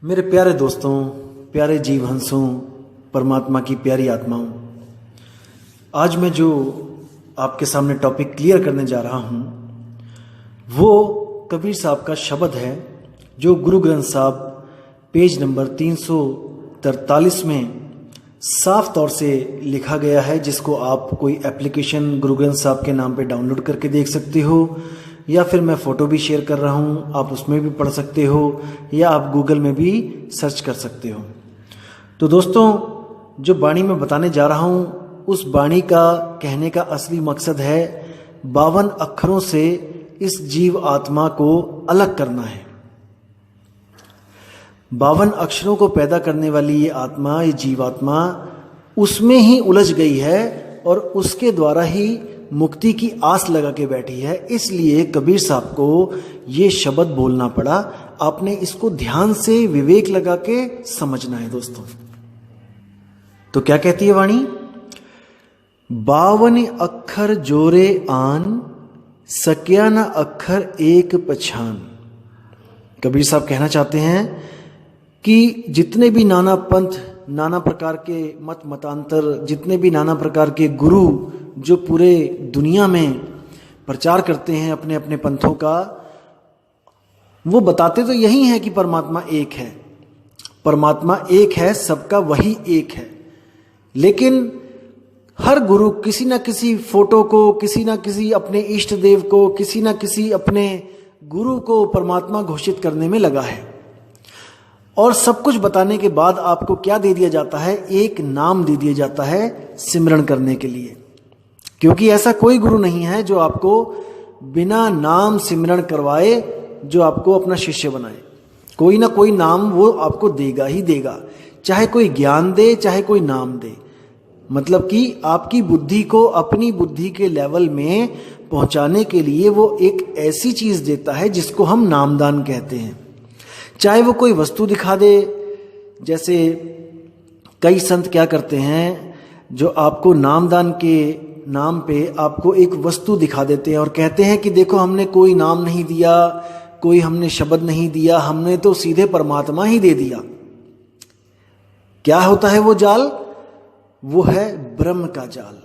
मेरे प्यारे दोस्तों, प्यारे जीव हंसों, परमात्मा की प्यारी आत्माओं, आज मैं जो आपके सामने टॉपिक क्लियर करने जा रहा हूँ वो कबीर साहब का शब्द है जो गुरु ग्रंथ साहब पेज नंबर 343 में साफ तौर से लिखा गया है, जिसको आप कोई एप्लीकेशन गुरु ग्रंथ साहब के नाम पे डाउनलोड करके देख सकते हो, या फिर मैं फ़ोटो भी शेयर कर रहा हूँ, आप उसमें भी पढ़ सकते हो, या आप गूगल में भी सर्च कर सकते हो। तो दोस्तों, जो वाणी मैं बताने जा रहा हूँ उस वाणी का कहने का असली मकसद है 52 अक्षरों से इस जीव आत्मा को अलग करना है। 52 अक्षरों को पैदा करने वाली ये आत्मा, ये जीवात्मा उसमें ही उलझ गई है और उसके द्वारा ही मुक्ति की आस लगा के बैठी है। इसलिए कबीर साहब को ये शब्द बोलना पड़ा। आपने इसको ध्यान से विवेक लगा के समझना है दोस्तों। तो क्या कहती है वाणी? 52 अक्षर जोरे आन, सक्या न अक्षर एक पछान। कबीर साहब कहना चाहते हैं कि जितने भी नाना पंथ, नाना प्रकार के मत मतांतर, जितने भी नाना प्रकार के गुरु जो पूरे दुनिया में प्रचार करते हैं अपने अपने पंथों का, वो बताते तो यही है कि परमात्मा एक है, परमात्मा एक है, सबका वही एक है। लेकिन हर गुरु किसी ना किसी फोटो को, किसी ना किसी अपने इष्ट देव को, किसी ना किसी अपने गुरु को परमात्मा घोषित करने में लगा है। और सब कुछ बताने के बाद आपको क्या दे दिया जाता है? एक नाम दे दिया जाता है सिमरन करने के लिए। क्योंकि ऐसा कोई गुरु नहीं है जो आपको बिना नाम सिमरन करवाए, जो आपको अपना शिष्य बनाए। कोई ना कोई नाम वो आपको देगा ही देगा, चाहे कोई ज्ञान दे, चाहे कोई नाम दे। मतलब कि आपकी बुद्धि को अपनी बुद्धि के लेवल में पहुंचाने के लिए वो एक ऐसी चीज देता है जिसको हम नामदान कहते हैं। चाहे वो कोई वस्तु दिखा दे, जैसे कई संत क्या करते हैं, जो आपको नामदान के नाम पे आपको एक वस्तु दिखा देते हैं और कहते हैं कि देखो, हमने कोई नाम नहीं दिया, कोई हमने शब्द नहीं दिया, हमने तो सीधे परमात्मा ही दे दिया। क्या होता है वो जाल? वो है ब्रह्म का जाल,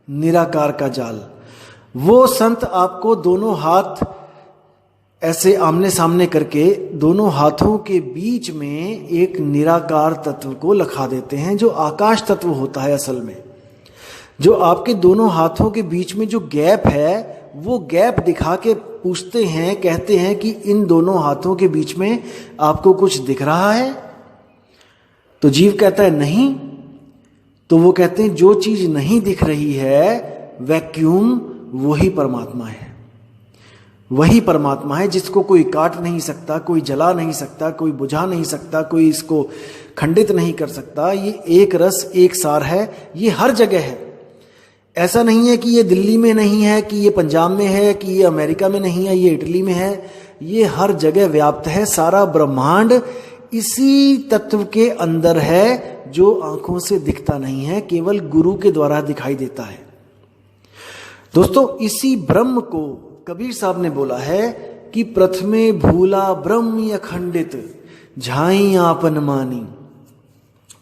निराकार का जाल। वो संत आपको दोनों हाथ ऐसे आमने सामने करके दोनों हाथों के बीच में एक निराकार तत्व को लखा देते हैं, जो आकाश तत्व होता है असल में। जो आपके दोनों हाथों के बीच में जो गैप है, वो गैप दिखा के पूछते हैं, कहते हैं कि इन दोनों हाथों के बीच में आपको कुछ दिख रहा है? तो जीव कहता है नहीं। तो वो कहते हैं जो चीज नहीं दिख रही है, वैक्यूम, वही परमात्मा है। वही परमात्मा है जिसको कोई काट नहीं सकता, कोई जला नहीं सकता, कोई बुझा नहीं सकता, कोई इसको खंडित नहीं कर सकता। ये एक रस एक सार है, ये हर जगह है। ऐसा नहीं है कि ये दिल्ली में नहीं है, कि ये पंजाब में है, कि ये अमेरिका में नहीं है, ये इटली में है। ये हर जगह व्याप्त है। सारा ब्रह्मांड इसी तत्व के अंदर है, जो आंखों से दिखता नहीं है, केवल गुरु के द्वारा दिखाई देता है। दोस्तों, इसी ब्रह्म को कबीर साहब ने बोला है कि प्रथमे भूला ब्रह्म अखंडित, झाई आपन मानी।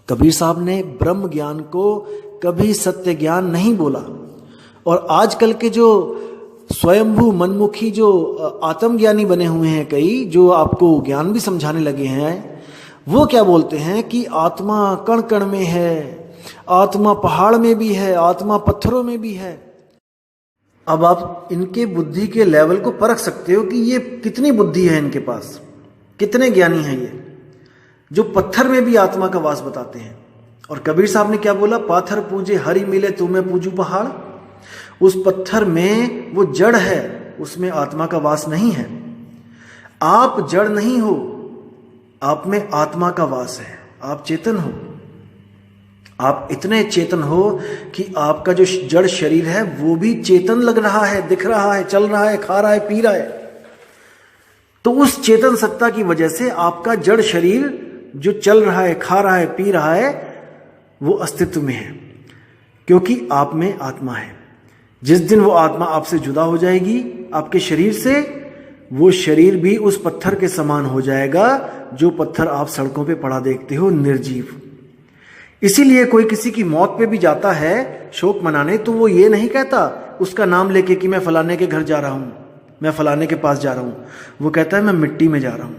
कबीर साहब ने ब्रह्म ज्ञान को कभी सत्य ज्ञान नहीं बोला। और आजकल के जो स्वयंभू मनमुखी जो आत्मज्ञानी बने हुए हैं कई, जो आपको ज्ञान भी समझाने लगे हैं, वो क्या बोलते हैं कि आत्मा कण कण में है, आत्मा पहाड़ में भी है, आत्मा पत्थरों में भी है। अब आप इनके बुद्धि के लेवल को परख सकते हो कि ये कितनी बुद्धि है इनके पास, कितने ज्ञानी हैं ये, जो पत्थर में भी आत्मा का वास बताते हैं। और कबीर साहब ने क्या बोला? पाथर पूजे हरि मिले तुम्हें पूजू पहाड़। उस पत्थर में वो जड़ है, उसमें आत्मा का वास नहीं है। आप जड़ नहीं हो, आप में आत्मा का वास है। आप चेतन हो। आप इतने चेतन हो कि आपका जो जड़ शरीर है वो भी चेतन लग रहा है, दिख रहा है, चल रहा है, खा रहा है, पी रहा है। तो उस चेतन सत्ता की वजह से आपका जड़ शरीर जो चल रहा है, खा रहा है, पी रहा है, वो अस्तित्व में है, क्योंकि आप में आत्मा है। जिस दिन वो आत्मा आपसे जुदा हो जाएगी, आपके शरीर से, वो शरीर भी उस पत्थर के समान हो जाएगा जो पत्थर आप सड़कों पे पड़ा देखते हो, निर्जीव। इसीलिए कोई किसी की मौत पे भी जाता है शोक मनाने, तो वो ये नहीं कहता उसका नाम लेके कि मैं फलाने के घर जा रहा हूं, मैं फलाने के पास जा रहा हूं। वो कहता है मैं मिट्टी में जा रहा हूं,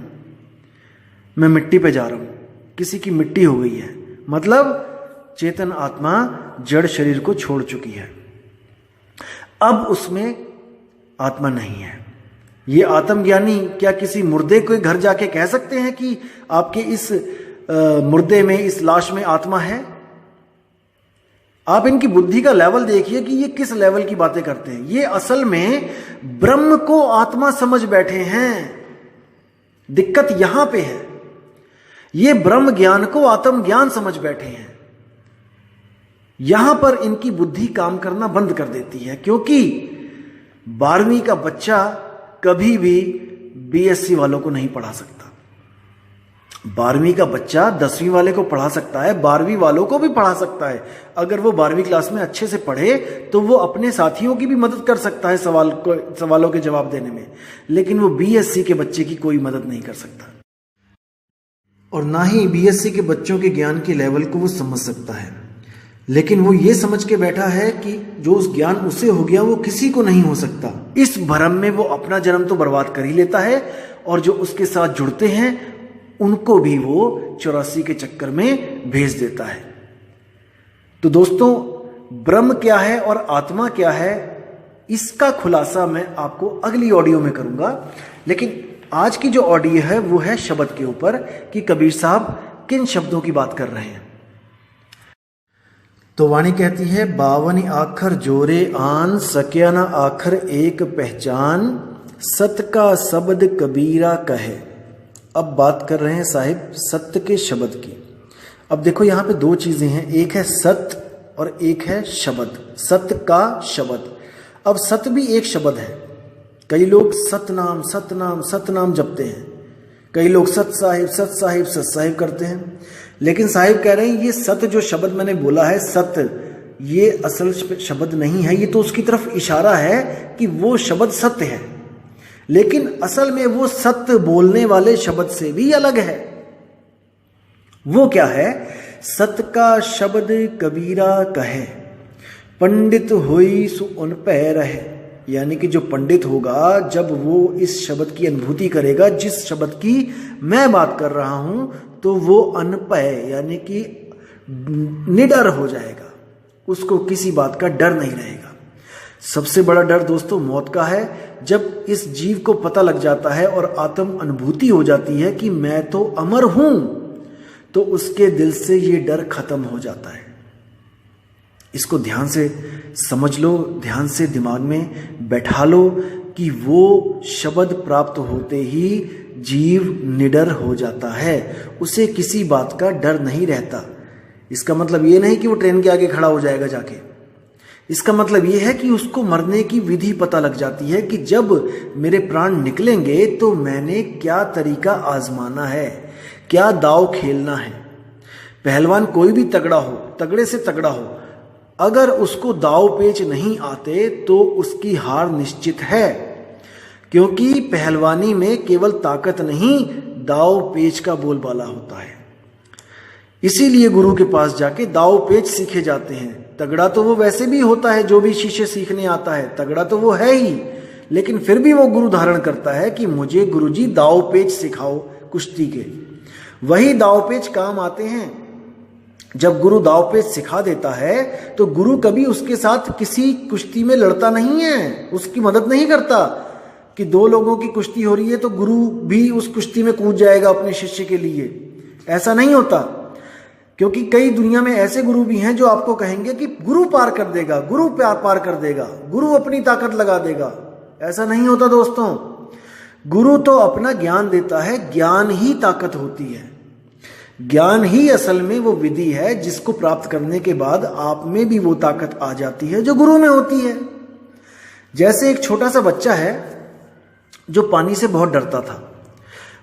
मैं मिट्टी पे जा रहा हूं, किसी की मिट्टी हो गई है, मतलब चेतन आत्मा जड़ शरीर को छोड़ चुकी है, अब उसमें आत्मा नहीं है। ये आत्मज्ञानी क्या किसी मुर्दे के घर जाके कह सकते हैं कि आपके इस मुर्दे में, इस लाश में आत्मा है? आप इनकी बुद्धि का लेवल देखिए कि ये किस लेवल की बातें करते हैं। ये असल में ब्रह्म को आत्मा समझ बैठे हैं, दिक्कत यहां पे है। ये ब्रह्म ज्ञान को आत्म ज्ञान समझ बैठे हैं। यहां पर इनकी बुद्धि काम करना बंद कर देती है, क्योंकि 12वीं का बच्चा कभी भी बीएससी वालों को नहीं पढ़ा सकता। 12वीं का बच्चा 10वीं वाले को पढ़ा सकता है, 12वीं वालों को भी पढ़ा सकता है। अगर वो 12वीं क्लास में अच्छे से पढ़े तो वो अपने साथियों की भी मदद कर सकता है सवालों के जवाब देने में, लेकिन वो बीएससी के बच्चे की कोई मदद नहीं कर सकता, और ना ही बीएससी के बच्चों के ज्ञान के लेवल को वो समझ सकता है। लेकिन वो ये समझ के बैठा है कि जो उस ज्ञान उसे हो गया वो किसी को नहीं हो सकता। इस भ्रम में वो अपना जन्म तो बर्बाद कर ही लेता है, और जो उसके साथ जुड़ते हैं उनको भी वो 84 के चक्कर में भेज देता है। तो दोस्तों, ब्रह्म क्या है और आत्मा क्या है, इसका खुलासा मैं आपको अगली ऑडियो में करूंगा। लेकिन आज की जो ऑडियो है वो है शब्द के ऊपर, कि कबीर साहब किन शब्दों की बात कर रहे हैं। तो वाणी कहती है, 52 आखर जोरे आन, सक्या न आखर एक पहचान, सत का शब्द कबीरा कहे। अब बात कर रहे हैं साहिब सत्य के शब्द की। अब देखो यहाँ पे दो चीजें हैं, एक है सत्य और एक है शब्द, सत्य का शब्द। अब सत्य भी एक शब्द है। कई लोग सतनाम सतनाम सतनाम जपते हैं, कई लोग सत साहिब करते हैं, लेकिन साहिब कह रहे हैं ये सत्य जो शब्द मैंने बोला है, सत्य, ये असल शब्द नहीं है, ये तो उसकी तरफ इशारा है कि वो शब्द सत्य है, लेकिन असल में वो सत्य बोलने वाले शब्द से भी अलग है। वो क्या है? सत्य का शब्द कबीरा कहे, पंडित होई सु उन पै रहे। यानी कि जो पंडित होगा, जब वो इस शब्द की अनुभूति करेगा, जिस शब्द की मैं बात कर रहा हूं, तो वो अनपय यानी कि निडर हो जाएगा, उसको किसी बात का डर नहीं रहेगा। सबसे बड़ा डर दोस्तों मौत का है। जब इस जीव को पता लग जाता है और आत्म अनुभूति हो जाती है कि मैं तो अमर हूं, तो उसके दिल से ये डर खत्म हो जाता है। इसको ध्यान से समझ लो, ध्यान से दिमाग में बैठा लो कि वो शब्द प्राप्त होते ही जीव निडर हो जाता है, उसे किसी बात का डर नहीं रहता। इसका मतलब ये नहीं कि वो ट्रेन के आगे खड़ा हो जाएगा जाके, इसका मतलब ये है कि उसको मरने की विधि पता लग जाती है कि जब मेरे प्राण निकलेंगे तो मैंने क्या तरीका आजमाना है, क्या दाव खेलना है। पहलवान कोई भी तगड़ा हो, तगड़े से तगड़ा हो, अगर उसको दाव पेच नहीं आते तो उसकी हार निश्चित है, क्योंकि पहलवानी में केवल ताकत नहीं, दाव पेच का बोलबाला होता है। इसीलिए गुरु के पास जाके दाव पेच सीखे जाते हैं। तगड़ा तो वो वैसे भी होता है, जो भी शीशे सीखने आता है तगड़ा तो वो है ही, लेकिन फिर भी वो गुरु धारण करता है कि मुझे गुरुजी दाव पेच सिखाओ कुश्ती के। वही दाव पेच काम आते हैं। जब गुरु दाव पेच सिखा देता है तो गुरु कभी उसके साथ किसी कुश्ती में लड़ता नहीं है, उसकी मदद नहीं करता कि दो लोगों की कुश्ती हो रही है तो गुरु भी उस कुश्ती में कूद जाएगा अपने शिष्य के लिए। ऐसा नहीं होता, क्योंकि कई दुनिया में ऐसे गुरु भी हैं जो आपको कहेंगे कि गुरु पार कर देगा, गुरु प्यार पार कर देगा, गुरु अपनी ताकत लगा देगा। ऐसा नहीं होता दोस्तों। गुरु तो अपना ज्ञान देता है, ज्ञान ही ताकत होती है। ज्ञान ही असल में वो विधि है जिसको प्राप्त करने के बाद आप में भी वो ताकत आ जाती है जो गुरु में होती है। जैसे एक छोटा सा बच्चा है जो पानी से बहुत डरता था,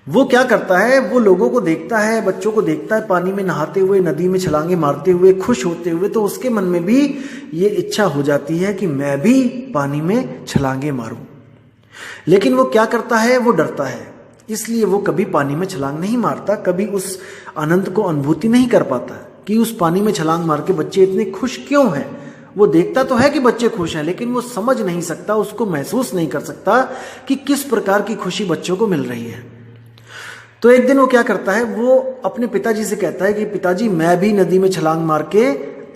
वो क्या करता है, वो लोगों को देखता है, बच्चों को देखता है पानी में नहाते हुए, नदी में छलांगे मारते हुए, खुश होते हुए, तो उसके मन में भी ये इच्छा हो जाती है कि मैं भी पानी में छलांगे मारूं। लेकिन वो क्या करता है, वो डरता है, इसलिए वो कभी पानी में छलांग नहीं मारता, कभी उस आनंद को अनुभूति नहीं कर पाता कि उस पानी में छलांग मार के बच्चे इतने खुश क्यों हैं। वो देखता तो है कि बच्चे खुश हैं, लेकिन वो समझ नहीं सकता, उसको महसूस नहीं कर सकता कि किस प्रकार की खुशी बच्चों को मिल रही है। तो एक दिन वो क्या करता है, वो अपने पिताजी से कहता है कि पिताजी मैं भी नदी में छलांग मार के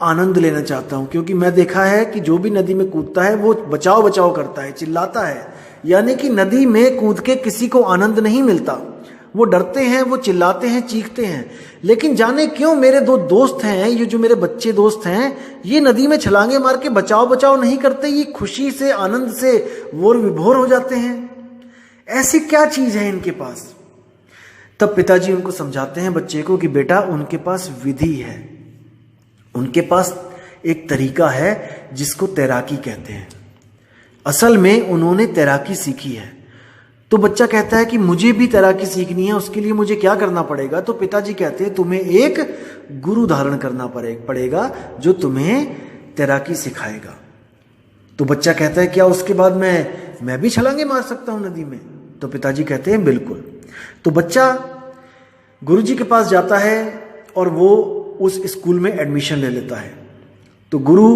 आनंद लेना चाहता हूं, क्योंकि मैं देखा है कि जो भी नदी में कूदता है वो बचाओ बचाओ करता है, चिल्लाता है, यानी कि नदी में कूद के किसी को आनंद नहीं मिलता। वो डरते हैं, वो चिल्लाते हैं, चीखते हैं, लेकिन जाने क्यों मेरे दो दोस्त हैं, ये जो मेरे बच्चे दोस्त हैं, ये नदी में छलांगे मार के बचाओ बचाओ नहीं करते, ये खुशी से आनंद से वोर विभोर हो जाते हैं। ऐसी क्या चीज है इनके पास। तब पिताजी उनको समझाते हैं बच्चे को कि बेटा उनके पास विधि है, उनके पास एक तरीका है जिसको तैराकी कहते हैं। असल में उन्होंने तैराकी सीखी है। तो बच्चा कहता है कि मुझे भी तैराकी सीखनी है, उसके लिए मुझे क्या करना पड़ेगा। तो पिताजी कहते हैं तुम्हें एक गुरु धारण करना पड़ेगा जो तुम्हें तैराकी सिखाएगा। तो बच्चा कहता है क्या उसके बाद मैं भी छलांगे मार सकता हूं नदी में। तो पिताजी कहते हैं बिल्कुल। तो बच्चा गुरुजी के पास जाता है और वो उस स्कूल में एडमिशन ले लेता है। तो गुरु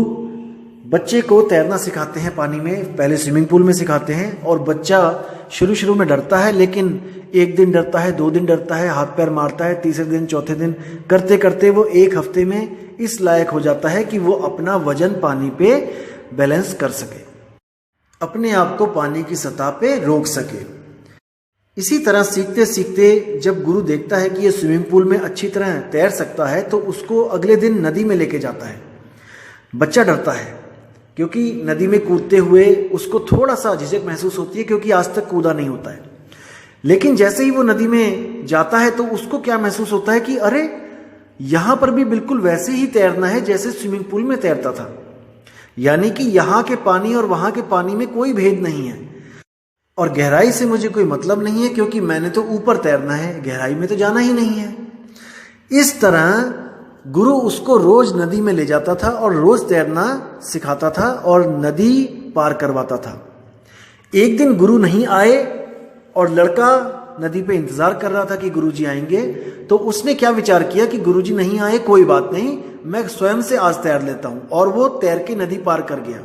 बच्चे को तैरना सिखाते हैं पानी में, पहले स्विमिंग पूल में सिखाते हैं, और बच्चा शुरू में डरता है, लेकिन एक दिन डरता है, 2 दिन डरता है, हाथ पैर मारता है, तीसरे दिन चौथे दिन करते करते वो 1 हफ्ते में इस लायक हो जाता है कि वो अपना वजन पानी पे बैलेंस कर सके, अपने आप को पानी की सतह पे रोक सके। इसी तरह सीखते सीखते जब गुरु देखता है कि ये स्विमिंग पूल में अच्छी तरह तैर सकता है तो उसको अगले दिन नदी में लेके जाता है। बच्चा डरता है क्योंकि नदी में कूदते हुए उसको थोड़ा सा झिझक महसूस होती है, क्योंकि आज तक कूदा नहीं होता है। लेकिन जैसे ही वो नदी में जाता है तो उसको क्या महसूस होता है कि अरे यहां पर भी बिल्कुल वैसे ही तैरना है जैसे स्विमिंग पूल में तैरता था, यानी कि यहाँ के पानी और वहां के पानी में कोई भेद नहीं है, और गहराई से मुझे कोई मतलब नहीं है क्योंकि मैंने तो ऊपर तैरना है, गहराई में तो जाना ही नहीं है। इस तरह गुरु उसको रोज नदी में ले जाता था और रोज तैरना सिखाता था और नदी पार करवाता था। एक दिन गुरु नहीं आए और लड़का नदी पे इंतजार कर रहा था कि गुरुजी आएंगे। तो उसने क्या विचार किया कि गुरुजी नहीं आए, कोई बात नहीं, मैं स्वयं से आज तैर लेता हूं, और वो तैर के नदी पार कर गया।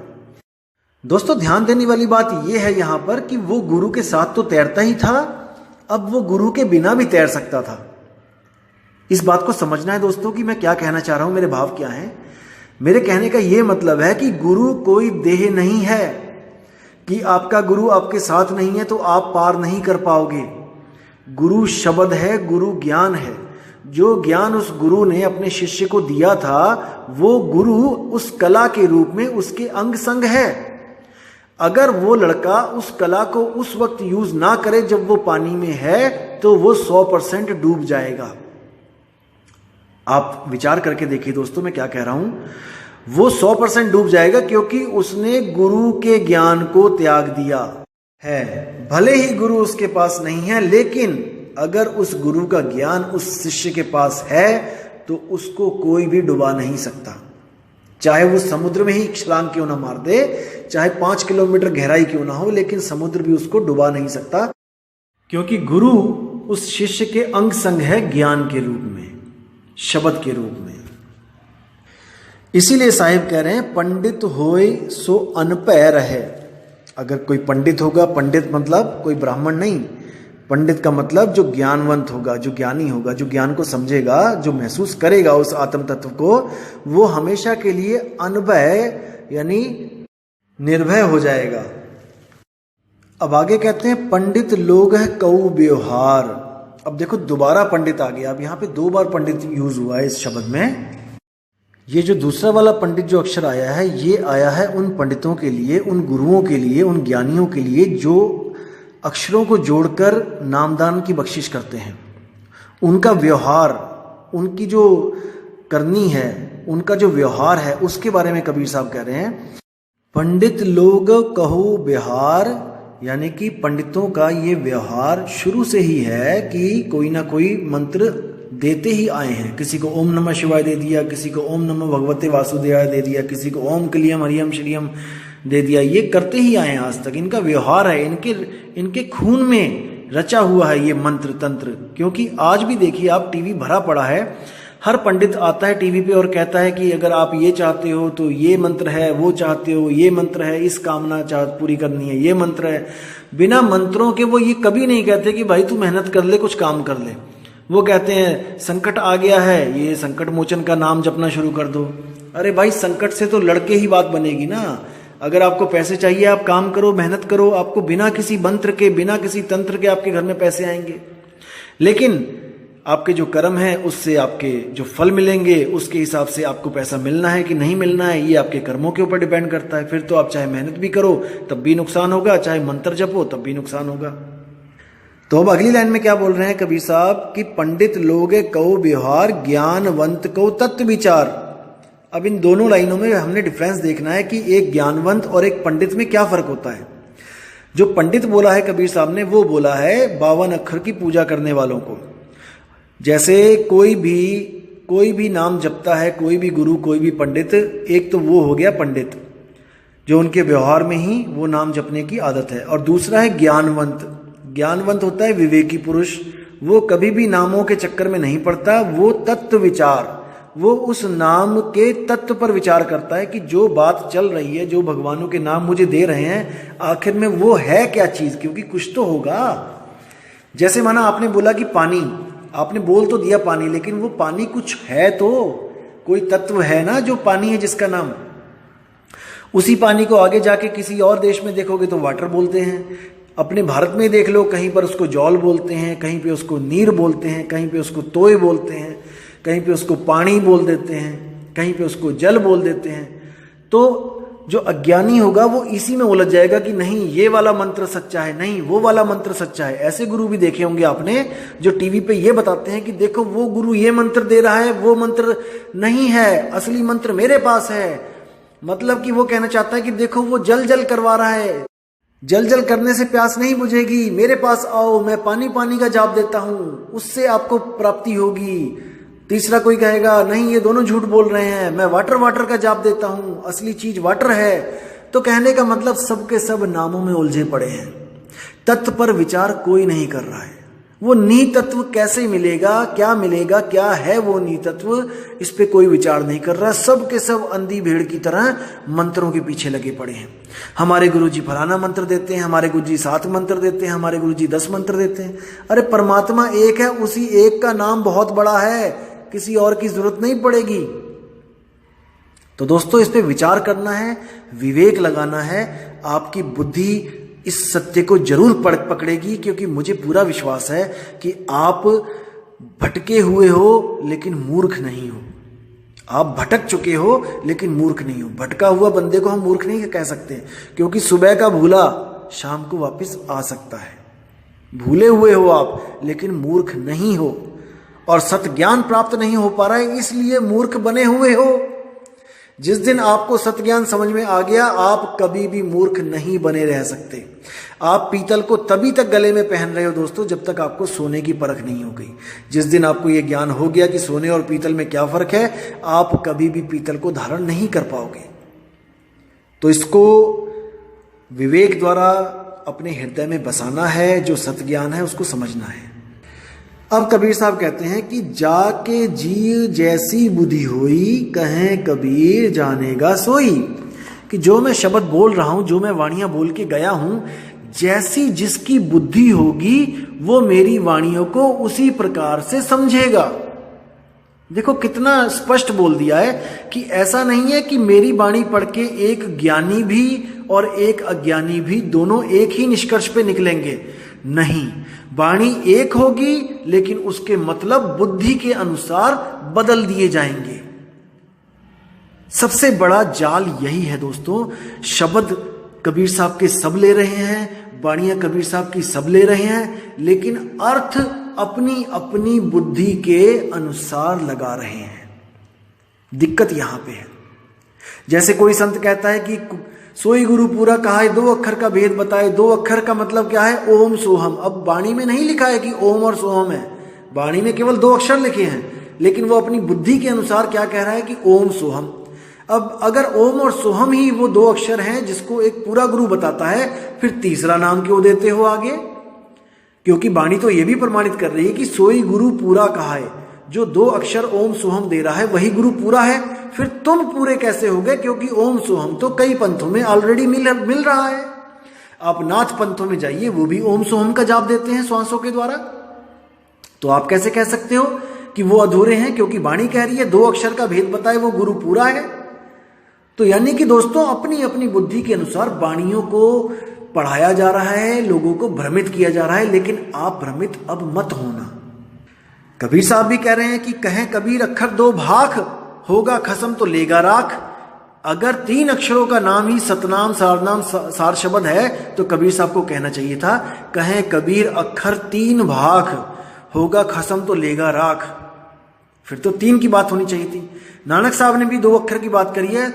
दोस्तों ध्यान देने वाली बात यह है यहां पर कि वो गुरु के साथ तो तैरता ही था, अब वो गुरु के बिना भी तैर सकता था। इस बात को समझना है दोस्तों कि मैं क्या कहना चाह रहा हूं, मेरे भाव क्या हैं। मेरे कहने का यह मतलब है कि गुरु कोई देह नहीं है, कि आपका गुरु आपके साथ नहीं है तो आप पार नहीं कर पाओगे। गुरु शब्द है, गुरु ज्ञान है। जो ज्ञान उस गुरु ने अपने शिष्य को दिया था वो गुरु उस कला के रूप में उसके अंग संग है। अगर वो लड़का उस कला को उस वक्त यूज ना करे जब वो पानी में है तो वो 100% डूब जाएगा। आप विचार करके देखिए दोस्तों मैं क्या कह रहा हूं, वो 100% डूब जाएगा क्योंकि उसने गुरु के ज्ञान को त्याग दिया है। भले ही गुरु उसके पास नहीं है, लेकिन अगर उस गुरु का ज्ञान उस शिष्य के पास है तो उसको कोई भी डुबा नहीं सकता, चाहे वो समुद्र में ही छलांग क्यों ना मार दे, चाहे 5 किलोमीटर गहराई क्यों ना हो, लेकिन समुद्र भी उसको डुबा नहीं सकता, क्योंकि गुरु उस शिष्य के अंग संग है ज्ञान के रूप में, शब्द के रूप में। इसीलिए साहिब कह रहे हैं पंडित होए सो अनपय रहे। अगर कोई पंडित होगा, पंडित मतलब कोई ब्राह्मण नहीं, पंडित का मतलब जो ज्ञानवंत होगा, जो ज्ञानी होगा, जो ज्ञान को समझेगा, जो महसूस करेगा उस आत्म तत्व को, वो हमेशा के लिए अनभय यानी निर्भय हो जाएगा। अब आगे कहते हैं पंडित लोग है कऊ व्यवहार। अब देखो दोबारा पंडित आ गया। अब यहां पे 2 बार पंडित यूज हुआ है इस शब्द में। ये जो दूसरा वाला पंडित जो अक्षर आया है, ये आया है उन पंडितों के लिए, उन गुरुओं के लिए, उन ज्ञानियों के लिए जो अक्षरों को जोड़कर नामदान की बख्शिश करते हैं। उनका व्यवहार, उनकी जो करनी है, उनका जो व्यवहार है, उसके बारे में कबीर साहब कह रहे हैं पंडित लोग कहो व्यवहार, यानी कि पंडितों का ये व्यवहार शुरू से ही है कि कोई ना कोई मंत्र देते ही आए हैं। किसी को ओम नमः शिवाय दे दिया, किसी को ओम नमः भगवते वासुदेवाय दे दिया, किसी को ओम क्लियम हरियम श्रियम दे दिया। ये करते ही आए हैं आज तक, इनका व्यवहार है, इनके खून में रचा हुआ है ये मंत्र तंत्र। क्योंकि आज भी देखिए आप, टीवी भरा पड़ा है, हर पंडित आता है टीवी पे और कहता है कि अगर आप ये चाहते हो तो ये मंत्र है, वो चाहते हो ये मंत्र है, इस कामना पूरी करनी है ये मंत्र है। बिना मंत्रों के वो ये कभी नहीं कहते कि भाई तू मेहनत कर ले, कुछ काम कर ले। वो कहते हैं संकट आ गया है, ये संकट मोचन का नाम जपना शुरू कर दो। अरे भाई, संकट से तो लड़के ही बात बनेगी ना। अगर आपको पैसे चाहिए, आप काम करो, मेहनत करो, आपको बिना किसी मंत्र के, बिना किसी तंत्र के आपके घर में पैसे आएंगे। लेकिन आपके जो कर्म है उससे आपके जो फल मिलेंगे, उसके हिसाब से आपको पैसा मिलना है कि नहीं मिलना है, ये आपके कर्मों के ऊपर डिपेंड करता है। फिर तो आप चाहे मेहनत भी करो तब भी नुकसान होगा, चाहे मंत्र जपो तब भी नुकसान होगा। तो अब अगली लाइन में क्या बोल रहे हैं कबीर साहब कि पंडित लोगे कहो व्यवहार, ज्ञानवंत कहो तत्व विचार। अब इन दोनों लाइनों में हमने डिफरेंस देखना है कि एक ज्ञानवंत और एक पंडित में क्या फर्क होता है। जो पंडित बोला है कबीर साहब ने, वो बोला है 52 अक्षर की पूजा करने वालों को। जैसे कोई भी नाम जपता है, कोई भी गुरु, कोई भी पंडित, एक तो वो हो गया पंडित जो उनके व्यवहार में ही वो नाम जपने की आदत है, और दूसरा है ज्ञानवंत। ज्ञानवंत होता है विवेकी पुरुष, वो कभी भी नामों के चक्कर में नहीं पड़ता, वो तत्व विचार, वो उस नाम के तत्व पर विचार करता है कि जो बात चल रही है, जो भगवानों के नाम मुझे दे रहे हैं, आखिर में वो है क्या चीज, क्योंकि कुछ तो होगा। जैसे माना आपने बोला कि पानी, आपने बोल तो दिया पानी, लेकिन वो पानी कुछ है, तो कोई तत्व है ना जो पानी है जिसका नाम। उसी पानी को आगे जाके किसी और देश में देखोगे तो वाटर बोलते हैं, अपने भारत में देख लो कहीं पर उसको जौल बोलते हैं, कहीं पे उसको नीर बोलते हैं, कहीं पे उसको तोय बोलते हैं, कहीं पे उसको पानी बोल देते हैं, कहीं पे उसको जल बोल देते हैं। तो जो अज्ञानी होगा वो इसी में उलझ जाएगा कि नहीं ये वाला मंत्र सच्चा है, नहीं वो वाला मंत्र सच्चा है। ऐसे गुरु भी देखे होंगे आपने जो टीवी पे ये बताते हैं कि देखो वो गुरु ये मंत्र दे रहा है, वो मंत्र नहीं है, असली मंत्र मेरे पास है। मतलब कि वो कहना चाहता है कि देखो वो जल जल करवा रहा है, जल जल करने से प्यास नहीं बुझेगी, मेरे पास आओ, मैं पानी पानी का जाप देता हूं, उससे आपको प्राप्ति होगी। तीसरा कोई कहेगा नहीं ये दोनों झूठ बोल रहे हैं, मैं वाटर वाटर का जाप देता हूं, असली चीज वाटर है। तो कहने का मतलब सबके सब नामों में उलझे पड़े हैं, तत्व पर विचार कोई नहीं कर रहा है। वो निहित तत्व कैसे मिलेगा, क्या है वो निहित तत्व, इस पे कोई विचार नहीं कर रहा। सब के सब अंधी भेड़ की तरह मंत्रों के पीछे लगे पड़े हैं। हमारे गुरुजी फलाना मंत्र देते हैं, हमारे गुरुजी 7 मंत्र देते हैं, हमारे गुरुजी 10 मंत्र देते हैं। अरे परमात्मा एक है, उसी एक का नाम बहुत बड़ा है, किसी और की जरूरत नहीं पड़ेगी। तो दोस्तों इस पे विचार करना है, विवेक लगाना है। आपकी बुद्धि इस सत्य को जरूर पकड़ेगी, क्योंकि मुझे पूरा विश्वास है कि आप भटके हुए हो लेकिन मूर्ख नहीं हो। आप भटक चुके हो लेकिन मूर्ख नहीं हो। भटका हुआ बंदे को हम मूर्ख नहीं कह सकते, क्योंकि सुबह का भूला शाम को वापस आ सकता है। भूले हुए हो आप लेकिन मूर्ख नहीं हो, और सत्य ज्ञान प्राप्त नहीं हो पा रहा है इसलिए मूर्ख बने हुए हो। जिस दिन आपको सत्य ज्ञान समझ में आ गया, आप कभी भी मूर्ख नहीं बने रह सकते। आप पीतल को तभी तक गले में पहन रहे हो दोस्तों जब तक आपको सोने की परख नहीं हो गई। जिस दिन आपको यह ज्ञान हो गया कि सोने और पीतल में क्या फर्क है, आप कभी भी पीतल को धारण नहीं कर पाओगे। तो इसको विवेक द्वारा अपने हृदय में बसाना है, जो सत्य ज्ञान है उसको समझना है। अब कबीर साहब कहते हैं कि जाके जी जैसी बुद्धि होई, कहें कबीर जानेगा सोई। कि जो मैं शब्द बोल रहा हूं, जो मैं वाणियां बोल के गया हूं, जैसी जिसकी बुद्धि होगी वो मेरी वाणियों को उसी प्रकार से समझेगा। देखो कितना स्पष्ट बोल दिया है कि ऐसा नहीं है कि मेरी वाणी पढ़ के एक ज्ञानी भी और एक अज्ञानी भी दोनों एक ही निष्कर्ष पे निकलेंगे। नहीं, वाणी एक होगी लेकिन उसके मतलब बुद्धि के अनुसार बदल दिए जाएंगे। सबसे बड़ा जाल यही है दोस्तों। शब्द कबीर साहब के सब ले रहे हैं, वाणियां कबीर साहब की सब ले रहे हैं, लेकिन अर्थ अपनी अपनी बुद्धि के अनुसार लगा रहे हैं। दिक्कत यहां पे है। जैसे कोई संत कहता है कि सोई गुरु पूरा कहा है, 2 अक्षर का भेद बताए। 2 अक्षर का मतलब क्या है? ओम सोहम। अब वाणी में नहीं लिखा है कि ओम और सोहम है, वाणी में केवल 2 अक्षर लिखे हैं, लेकिन वो अपनी बुद्धि के अनुसार क्या कह रहा है कि ओम सोहम। अब अगर ओम और सोहम ही वो दो अक्षर हैं जिसको एक पूरा गुरु बताता है, फिर तीसरा नाम क्यों देते हो आगे? क्योंकि वाणी तो ये भी प्रमाणित कर रही है कि सोई गुरु पूरा कहा है। जो दो अक्षर ओम सोहम दे रहा है वही गुरु पूरा है। फिर तुम पूरे कैसे हो गए? क्योंकि ओम सोहम तो कई पंथों में ऑलरेडी मिल रहा है। आप नाथ पंथों में जाइए, वो भी ओम सोहम का जाप देते हैं श्वासों के द्वारा। तो आप कैसे कह सकते हो कि वो अधूरे हैं? क्योंकि वाणी कह रही है दो अक्षर का भेद बताए वो गुरु पूरा है। तो यानी कि दोस्तों अपनी अपनी बुद्धि के अनुसार वाणियों को पढ़ाया जा रहा है, लोगों को भ्रमित किया जा रहा है, लेकिन आप भ्रमित अब मत होना। कबीर साहब भी कह रहे हैं कि कहें कबीर अक्षर दो भाख, होगा खसम तो लेगा राख। अगर तीन अक्षरों का नाम ही सतनाम सारनाम सार शब्द है तो कबीर साहब को कहना चाहिए था कहें कबीर अक्षर तीन भाख, होगा खसम तो लेगा राख। फिर तो तीन की बात होनी चाहिए थी। नानक साहब ने भी दो अक्षर की बात करी है।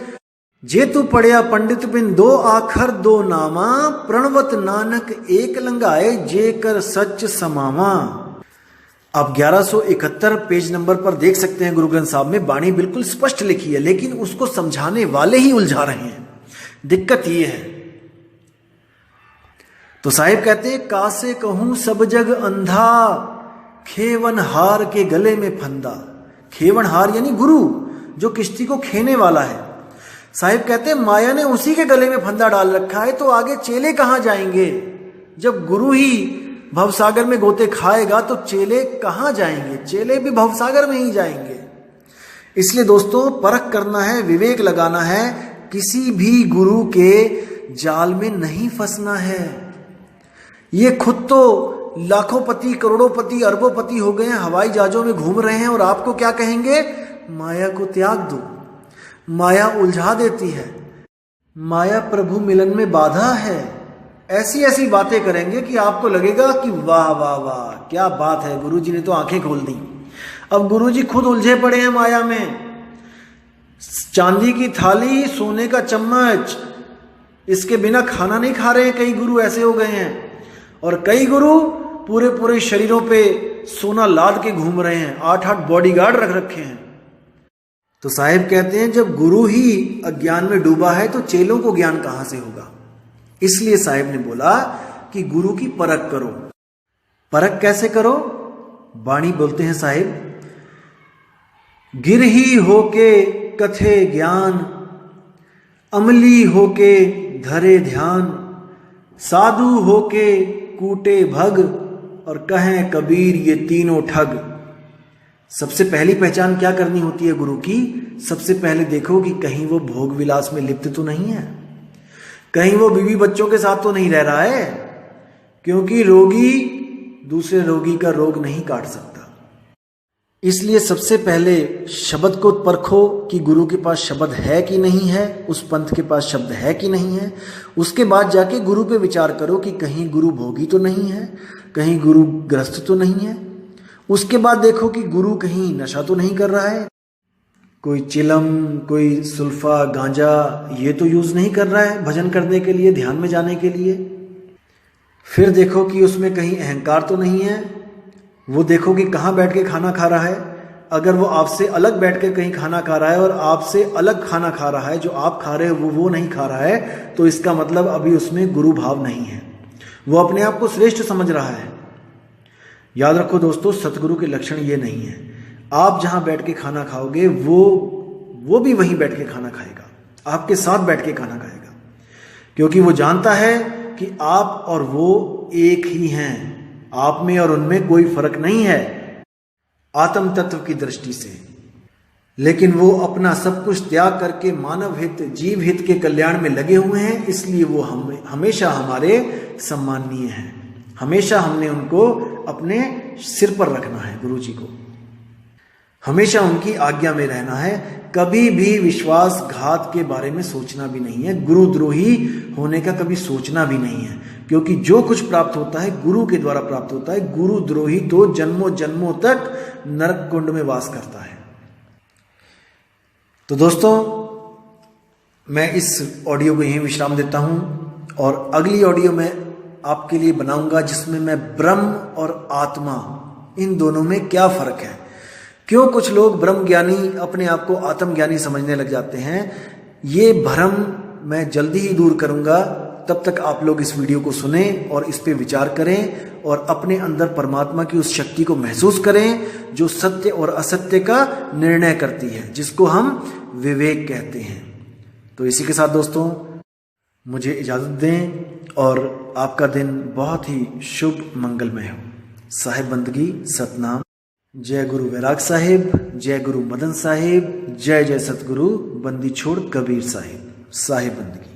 जे तू पढ़िया पंडित बिन दो आखर दो नामा, प्रणवत नानक एक लंगाए जे कर सच समावा। आप 1171 पेज नंबर पर देख सकते हैं गुरु ग्रंथ साहब में वाणी बिल्कुल स्पष्ट लिखी है, लेकिन उसको समझाने वाले ही उलझा रहे हैं। दिक्कत ये है। तो साहिब कहते हैं कासे कहूं सब जग अंधा, खेवन हार के गले में फंदा। खेवन हार यानी गुरु, जो किश्ती को खेने वाला है। साहिब कहते हैं माया ने उसी के गले में फंदा डाल रखा है, तो आगे चेले कहां जाएंगे? जब गुरु ही भवसागर में गोते खाएगा तो चेले कहां जाएंगे? चेले भी भवसागर में ही जाएंगे। इसलिए दोस्तों परख करना है, विवेक लगाना है, किसी भी गुरु के जाल में नहीं फंसना है। ये खुद तो लाखोंपति करोड़ोंपति अरबोंपति हो गए हैं, हवाई जहाजों में घूम रहे हैं, और आपको क्या कहेंगे? माया को त्याग दो, माया उलझा देती है, माया प्रभु मिलन में बाधा है। ऐसी ऐसी बातें करेंगे कि आपको लगेगा कि वाह वाह वाह क्या बात है, गुरुजी ने तो आंखें खोल दी। अब गुरुजी खुद उलझे पड़े हैं माया में। चांदी की थाली, सोने का चम्मच, इसके बिना खाना नहीं खा रहे हैं। कई गुरु ऐसे हो गए हैं, और कई गुरु पूरे पूरे शरीरों पे सोना लाद के घूम रहे हैं, 8-8 बॉडीगार्ड रख रखे हैं। तो साहिब कहते हैं जब गुरु ही अज्ञान में डूबा है तो चेलों को ज्ञान कहां से होगा? इसलिए साहिब ने बोला कि गुरु की परख करो। परख कैसे करो? वाणी बोलते हैं साहिब, गिर ही होके कथे ज्ञान, अमली होके धरे ध्यान, साधु होके कूटे भग, और कहें कबीर ये तीनों ठग। सबसे पहली पहचान क्या करनी होती है गुरु की? सबसे पहले देखो कि कहीं वो भोग विलास में लिप्त तो नहीं है, कहीं वो बीवी बच्चों के साथ तो नहीं रह रहा है, क्योंकि रोगी दूसरे रोगी का रोग नहीं काट सकता। इसलिए सबसे पहले शब्द को परखो कि गुरु के पास शब्द है कि नहीं है, उस पंथ के पास शब्द है कि नहीं है। उसके बाद जाके गुरु पे विचार करो कि कहीं गुरु भोगी तो नहीं है, कहीं गुरु ग्रस्त तो नहीं है। उसके बाद देखो कि गुरु कहीं नशा तो नहीं कर रहा है, कोई चिलम, कोई सुल्फा, गांजा ये तो यूज नहीं कर रहा है भजन करने के लिए, ध्यान में जाने के लिए। फिर देखो कि उसमें कहीं अहंकार तो नहीं है। वो देखो कि कहाँ बैठ के खाना खा रहा है। अगर वो आपसे अलग बैठ के कहीं खाना खा रहा है और आपसे अलग खाना खा रहा है, जो आप खा रहे हो वो नहीं खा रहा है, तो इसका मतलब अभी उसमें गुरु भाव नहीं है, वो अपने आप को श्रेष्ठ समझ रहा है। याद रखो दोस्तों, सतगुरु के लक्षण ये नहीं है। आप जहां बैठ के खाना खाओगे वो भी वहीं बैठ के खाना खाएगा, आपके साथ बैठ के खाना खाएगा, क्योंकि वो जानता है कि आप और वो एक ही हैं, आप में और उनमें कोई फर्क नहीं है आत्म तत्व की दृष्टि से। लेकिन वो अपना सब कुछ त्याग करके मानव हित, जीव हित के कल्याण में लगे हुए हैं, इसलिए वो हमेशा हमारे सम्माननीय हैं। हमेशा हमने उनको अपने सिर पर रखना है, गुरु जी को हमेशा उनकी आज्ञा में रहना है। कभी भी विश्वासघात के बारे में सोचना भी नहीं है, गुरुद्रोही होने का कभी सोचना भी नहीं है, क्योंकि जो कुछ प्राप्त होता है गुरु के द्वारा प्राप्त होता है। गुरुद्रोही तो जन्मों जन्मों तक नरक कुंड में वास करता है। तो दोस्तों, मैं इस ऑडियो को यहीं विश्राम देता हूं, और अगली ऑडियो में आपके लिए बनाऊंगा जिसमें मैं ब्रह्म और आत्मा इन दोनों में क्या फर्क है, क्यों कुछ लोग ब्रह्म ज्ञानी अपने आप को आत्मज्ञानी समझने लग जाते हैं, ये भ्रम मैं जल्दी ही दूर करूंगा। तब तक आप लोग इस वीडियो को सुने और इस पे विचार करें और अपने अंदर परमात्मा की उस शक्ति को महसूस करें जो सत्य और असत्य का निर्णय करती है, जिसको हम विवेक कहते हैं। तो इसी के साथ दोस्तों मुझे इजाजत दें और आपका दिन बहुत ही शुभ मंगलमय हो। साहिब बंदगी सतनाम। जय गुरु वैराग साहिब, जय गुरु मदन साहिब, जय जय सतगुरु बंदी छोड़ कबीर साहिब। साहिब बंदगी।